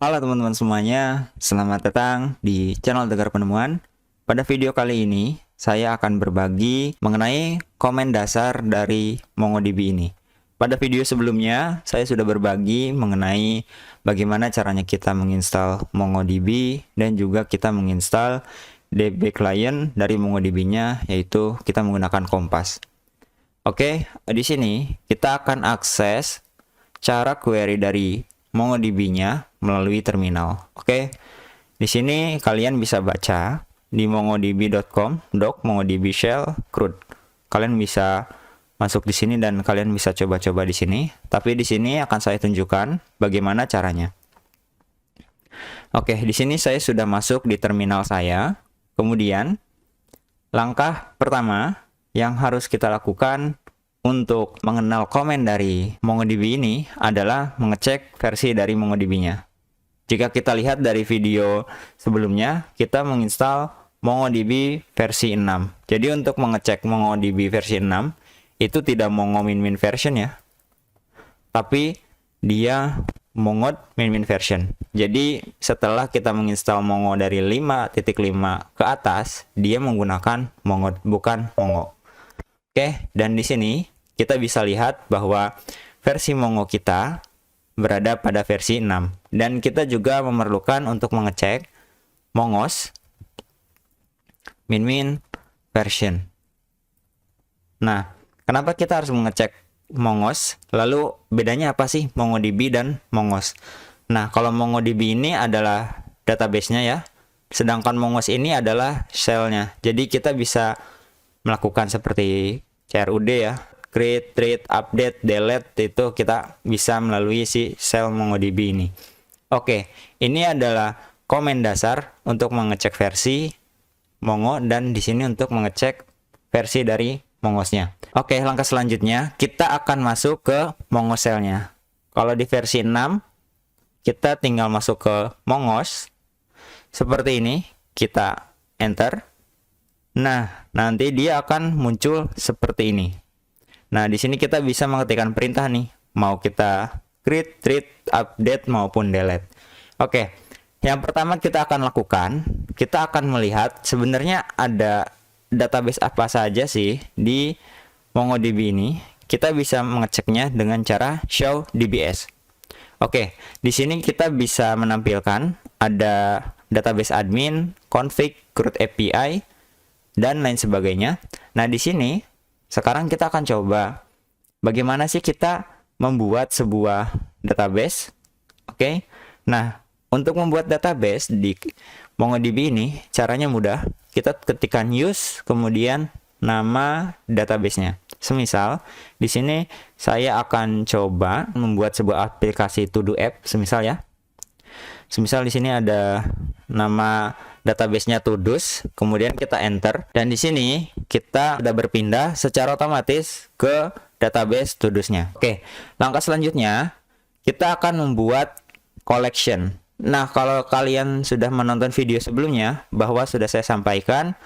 Halo teman-teman semuanya, selamat datang di channel Tegar Penemuan. Pada video kali ini, saya akan berbagi mengenai komen dasar dari MongoDB ini. Pada video sebelumnya, saya sudah berbagi mengenai bagaimana caranya kita menginstal MongoDB dan juga kita menginstal DB client dari MongoDB-nya, yaitu kita menggunakan Kompas. Oke, di sini kita akan akses cara query dari MongoDB-nya melalui terminal. Oke. Di sini kalian bisa baca di mongodb.com doc mongodb shell CRUD. Kalian bisa masuk di sini dan kalian bisa coba-coba di sini. Tapi di sini akan saya tunjukkan bagaimana caranya. Oke, di sini saya sudah masuk di terminal saya. Kemudian langkah pertama yang harus kita lakukan untuk mengenal komen dari MongoDB ini adalah mengecek versi dari MongoDB-nya. Jika kita lihat dari video sebelumnya, kita menginstal MongoDB versi 6. Jadi untuk mengecek MongoDB versi 6, itu tidak Mongo min version ya, tapi dia Mongo min version. Jadi setelah kita menginstal Mongo dari 5.5 ke atas, dia menggunakan Mongo, bukan Mongo. Oke, dan di sini kita bisa lihat bahwa versi Mongo kita berada pada versi 6. Dan kita juga memerlukan untuk mengecek Mongos min version. Nah, kenapa kita harus mengecek Mongos? Lalu bedanya apa sih MongoDB dan Mongos? Nah, kalau MongoDB ini adalah database-nya ya, sedangkan Mongos ini adalah shell-nya. Jadi kita bisa melakukan seperti CRUD ya, create, read, update, delete, itu kita bisa melalui si shell MongoDB ini. Oke, ini adalah komen dasar untuk mengecek versi Mongo dan di sini untuk mengecek versi dari Mongosnya. Oke, langkah selanjutnya kita akan masuk ke Mongo shell-nya. Kalau di versi 6, kita tinggal masuk ke Mongos. Seperti ini, kita enter. Nah, nanti dia akan muncul seperti ini. Nah, di sini kita bisa mengetikkan perintah nih, mau kita create, read, update maupun delete. Oke, yang pertama kita akan lakukan, kita akan melihat sebenarnya ada database apa saja sih di MongoDB ini. Kita bisa mengeceknya dengan cara show DBS. Oke, di sini kita bisa menampilkan ada database admin, config, CRUD API, dan lain sebagainya. Nah, di sini sekarang kita akan coba bagaimana sih kita membuat sebuah database. Oke. Nah, untuk membuat database di MongoDB ini caranya mudah. Kita ketikkan use kemudian nama database-nya. Semisal di sini saya akan coba membuat sebuah aplikasi to do app semisal ya. Semisal di sini ada nama database-nya Todo's, kemudian kita enter dan di sini kita sudah berpindah secara otomatis ke database Todo's-nya. Oke, langkah selanjutnya kita akan membuat collection. Nah, kalau kalian sudah menonton video sebelumnya bahwa sudah saya sampaikan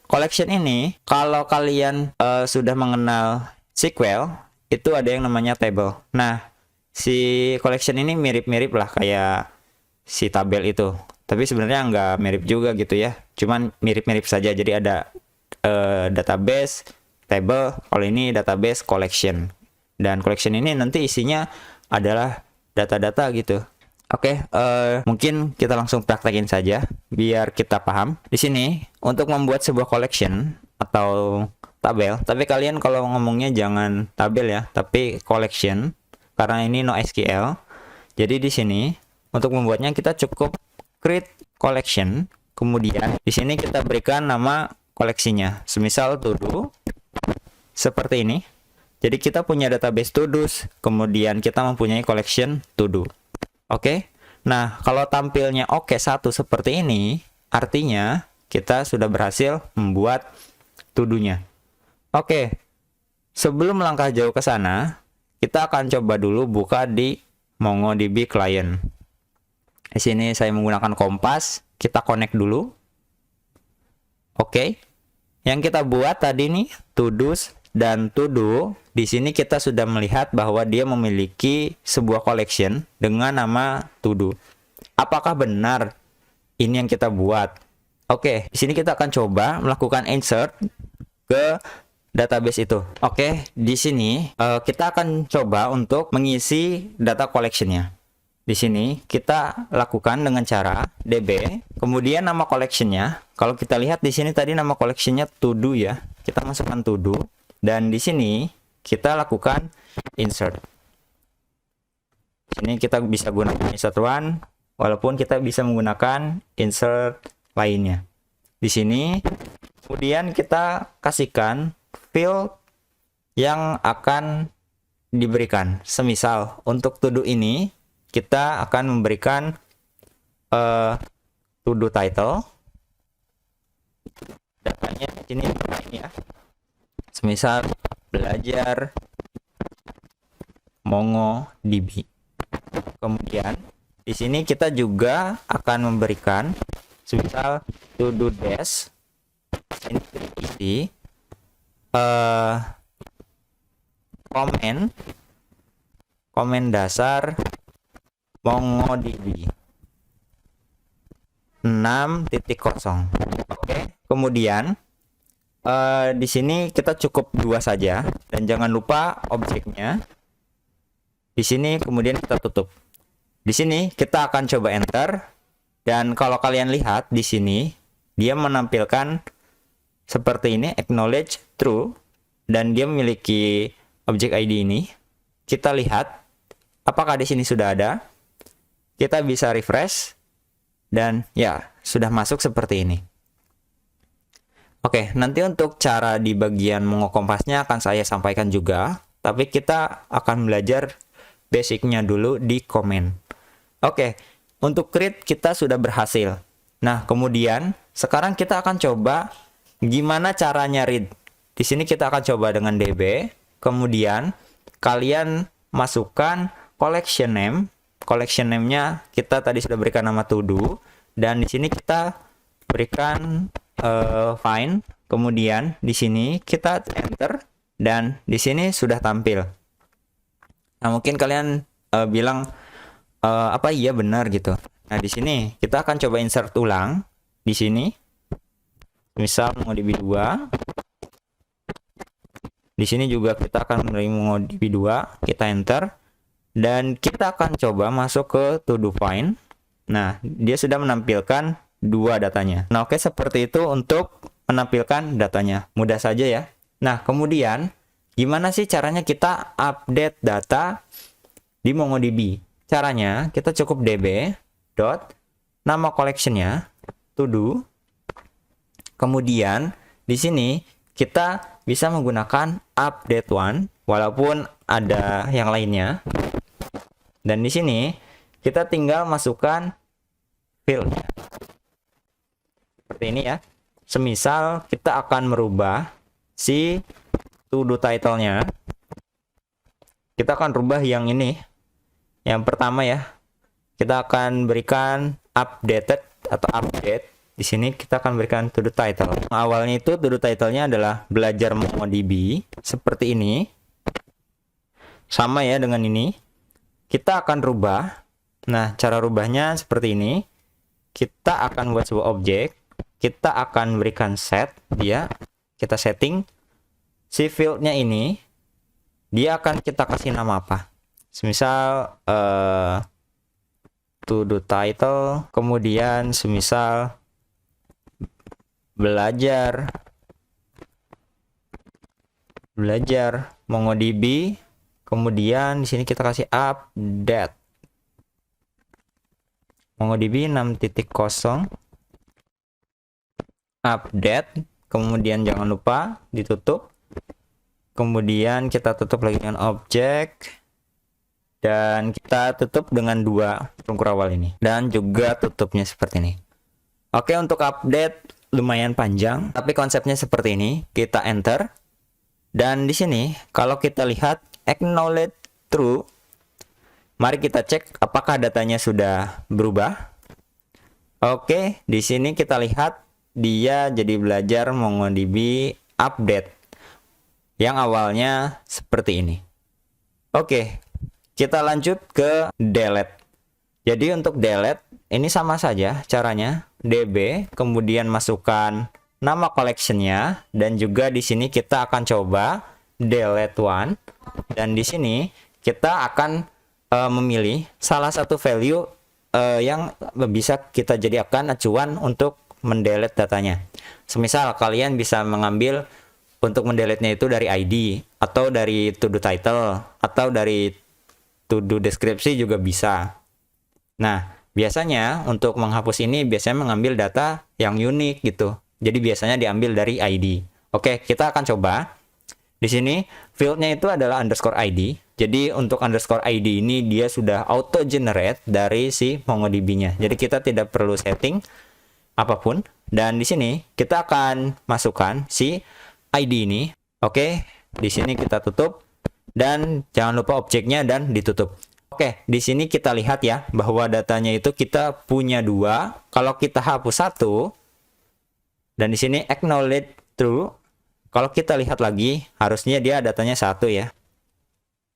collection ini, kalau kalian sudah mengenal SQL, itu ada yang namanya table. Nah, si collection ini mirip-mirip lah kayak si tabel itu. Tapi sebenarnya nggak mirip juga gitu ya. Cuman mirip-mirip saja. Jadi ada database, table. Kalau ini database collection. Dan collection ini nanti isinya adalah data-data gitu. Oke, mungkin kita langsung praktekin saja biar kita paham. Di sini untuk membuat sebuah collection atau tabel. Tapi kalian kalau ngomongnya jangan tabel ya, tapi collection karena ini NoSQL. Jadi di sini untuk membuatnya kita cukup create collection, kemudian di sini kita berikan nama koleksinya. Semisal to do seperti ini. Jadi kita punya database to do's, kemudian kita mempunyai collection to do. Oke. Nah, kalau tampilnya oke satu seperti ini, artinya kita sudah berhasil membuat to do-nya. Oke. Sebelum melangkah jauh ke sana, kita akan coba dulu buka di MongoDB client. Di sini saya menggunakan Kompas, kita connect dulu. Oke. Yang kita buat tadi nih to-do's dan to-do, di sini kita sudah melihat bahwa dia memiliki sebuah collection dengan nama to-do. apakah benar ini yang kita buat. Oke, di sini kita akan coba melakukan insert ke database itu. Oke, di sini kita akan coba untuk mengisi data collection-nya. Di sini kita lakukan dengan cara db, kemudian nama collection-nya. Kalau kita lihat di sini tadi nama collection-nya to do ya. Kita masukkan to do dan di sini kita lakukan insert. Di sini kita bisa gunakan insert one, walaupun kita bisa menggunakan insert lainnya. Di sini kemudian kita kasihkan field yang akan diberikan. Semisal untuk to do ini kita akan memberikan to do title. Datanya di sini ya. Semisal belajar MongoDB. Kemudian di sini kita juga akan memberikan semisal to do dash ini isi komen dasar MongoDB 6.0. Oke, kemudian di sini kita cukup 2 saja dan jangan lupa objeknya. Di sini kemudian kita tutup. Di sini kita akan coba enter dan kalau kalian lihat di sini dia menampilkan seperti ini, acknowledge true, dan dia memiliki objek ID ini. Kita lihat apakah di sini sudah ada. Kita bisa refresh dan ya sudah masuk seperti ini. Oke, nanti untuk cara di bagian Mongo Kompasnya akan saya sampaikan juga, tapi kita akan belajar basicnya dulu di komen. Oke, untuk create kita sudah berhasil. Nah, kemudian sekarang kita akan coba gimana caranya read. Di sini kita akan coba dengan db, kemudian kalian masukkan collection name. Collection name-nya kita tadi sudah berikan nama to do, dan di sini kita berikan find, kemudian di sini kita enter dan di sini sudah tampil. Nah, mungkin kalian bilang apa iya benar gitu. Nah, di sini kita akan coba insert ulang di sini. Misal MongoDB 2. Di sini juga kita akan menerima MongoDB 2, kita enter. Dan kita akan coba masuk ke to do find. Nah, dia sudah menampilkan 2 datanya. Nah, oke, seperti itu untuk menampilkan datanya. Mudah saja ya. Nah, kemudian gimana sih caranya kita update data di MongoDB? Caranya kita cukup db dot nama collection-nya to do. Kemudian di sini kita bisa menggunakan update one walaupun ada yang lainnya. Dan di sini kita tinggal masukkan field-nya. Seperti ini ya. Semisal kita akan merubah si to do title-nya. Kita akan rubah yang ini. Yang pertama ya. Kita akan berikan updated atau update. Di sini kita akan berikan to do title. Awalnya itu to do title-nya adalah belajar MongoDB seperti ini. Sama ya dengan ini. Kita akan rubah. Nah, cara rubahnya seperti ini. Kita akan buat sebuah objek. Kita akan berikan set dia. Kita setting si field-nya ini. Dia akan kita kasih nama apa? Semisal to do title, kemudian semisal belajar MongoDB. Kemudian di sini kita kasih update MongoDB 6.0 update. Kemudian jangan lupa ditutup. Kemudian kita tutup lagi dengan objek dan kita tutup dengan 2 struktur awal ini dan juga tutupnya seperti ini. Oke, untuk update lumayan panjang, tapi konsepnya seperti ini. Kita enter dan di sini kalau kita lihat acknowledge true. Mari kita cek apakah datanya sudah berubah. Oke, di sini kita lihat dia jadi belajar MongoDB update yang awalnya seperti ini. Oke, kita lanjut ke delete. Jadi untuk delete ini sama saja caranya, db, kemudian masukkan nama collectionnya, dan juga di sini kita akan coba delete one, dan di sini kita akan memilih salah satu value yang bisa kita jadikan acuan untuk mendelete datanya. Semisal kalian bisa mengambil untuk mendelete-nya itu dari ID, atau dari to do title, atau dari to do deskripsi juga bisa. Nah, biasanya untuk menghapus ini biasanya mengambil data yang unik gitu. Jadi biasanya diambil dari ID. Oke, kita akan coba. Di sini fieldnya itu adalah underscore ID. Jadi untuk underscore ID ini dia sudah auto generate dari si MongoDB-nya. Jadi kita tidak perlu setting apapun. Dan di sini kita akan masukkan si ID ini. Oke, di sini kita tutup dan jangan lupa objeknya dan ditutup. Oke, di sini kita lihat ya bahwa datanya itu kita punya 2. Kalau kita hapus 1 dan di sini acknowledge true. Kalau kita lihat lagi harusnya dia datanya 1 ya.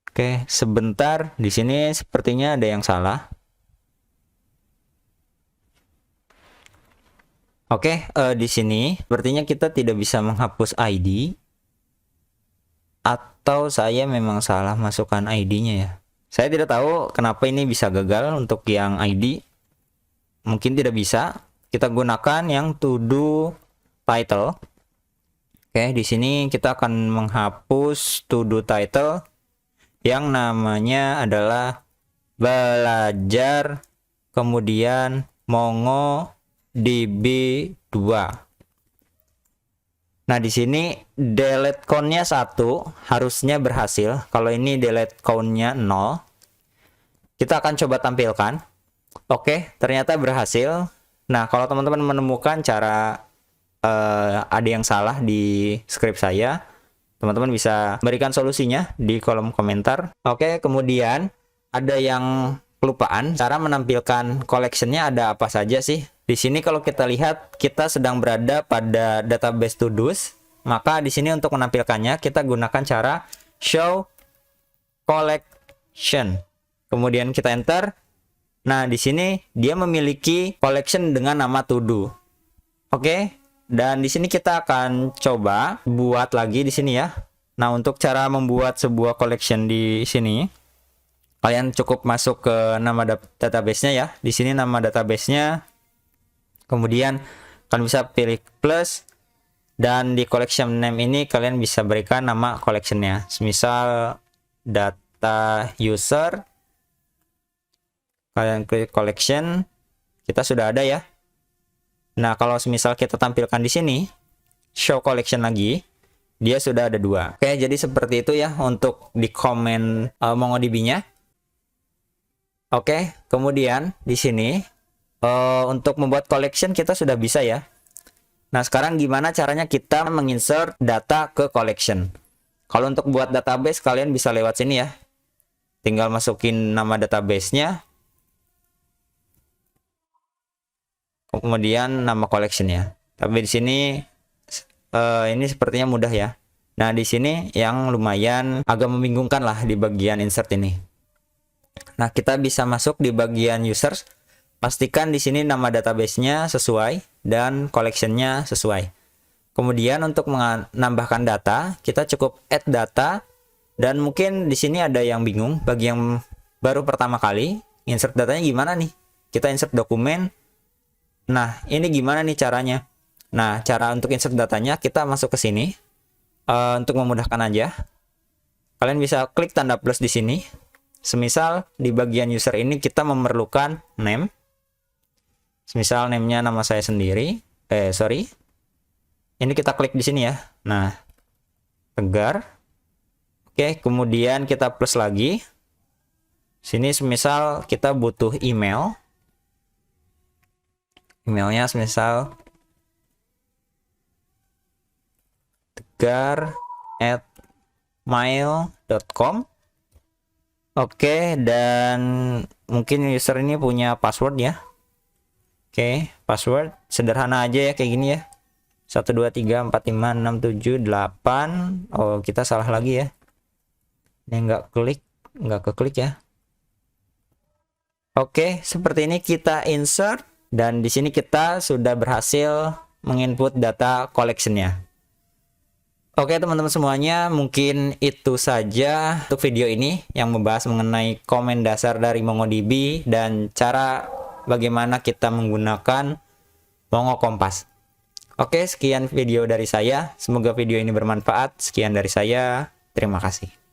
Oke, sebentar, di sini sepertinya ada yang salah. Oke, di sini sepertinya kita tidak bisa menghapus ID, atau saya memang salah masukkan ID-nya ya. Saya tidak tahu kenapa ini bisa gagal untuk yang ID. Mungkin tidak bisa. Kita gunakan yang to do title. Oke, di sini kita akan menghapus to do title yang namanya adalah belajar kemudian MongoDB 2. Nah, di sini delete count-nya 1 harusnya berhasil. Kalau ini delete count-nya 0, kita akan coba tampilkan. Oke, ternyata berhasil. Nah, kalau teman-teman menemukan cara ada yang salah di script saya, teman-teman bisa berikan solusinya di kolom komentar. Oke, kemudian ada yang kelupaan cara menampilkan collection-nya ada apa saja sih. Di sini kalau kita lihat kita sedang berada pada database to-dos, maka di sini untuk menampilkannya kita gunakan cara show collection. Kemudian kita enter. Nah, di sini dia memiliki collection dengan nama to-do. Oke, dan di sini kita akan coba buat lagi di sini ya. Nah, untuk cara membuat sebuah collection di sini, kalian cukup masuk ke nama database-nya ya. Di sini nama database-nya. Kemudian kalian bisa pilih plus, dan di collection name ini kalian bisa berikan nama collection-nya. Misal data user, kalian klik collection, kita sudah ada ya. Nah, kalau misal kita tampilkan di sini show collection lagi, dia sudah ada 2. Oke, jadi seperti itu ya untuk di komen MongoDB-nya. Oke, kemudian di sini untuk membuat collection kita sudah bisa ya. Nah, sekarang gimana caranya kita menginsert data ke collection? Kalau untuk buat database kalian bisa lewat sini ya. Tinggal masukin nama database-nya, kemudian nama collection-nya. Tapi di sini ini sepertinya mudah ya. Nah, di sini yang lumayan agak membingungkan lah di bagian insert ini. Nah, kita bisa masuk di bagian users. Pastikan di sini nama database-nya sesuai dan collection-nya sesuai. Kemudian untuk menambahkan data, kita cukup add data, dan mungkin di sini ada yang bingung bagi yang baru pertama kali, insert datanya gimana nih? Kita insert dokumen. Nah, ini gimana nih caranya? Nah, cara untuk insert datanya kita masuk ke sini. Untuk memudahkan aja, kalian bisa klik tanda plus di sini. Semisal di bagian user ini kita memerlukan name. Misal name-nya nama saya sendiri. Ini kita klik di sini ya. Nah, Tegar. Oke, kemudian kita plus lagi. Sini semisal kita butuh email. Emailnya semisal tegar@mail.com. Oke, dan mungkin user ini punya password ya. Oke, password sederhana aja ya kayak gini ya. 1 2 3 4 5 6 7 8. Oh, kita salah lagi ya. Ini nggak keklik ya. Oke, seperti ini kita insert dan di sini kita sudah berhasil menginput data collection-nya. Oke teman-teman semuanya, mungkin itu saja untuk video ini yang membahas mengenai komen dasar dari MongoDB dan cara bagaimana kita menggunakan Mongo Kompas. Oke, sekian video dari saya. Semoga video ini bermanfaat. Sekian dari saya. Terima kasih.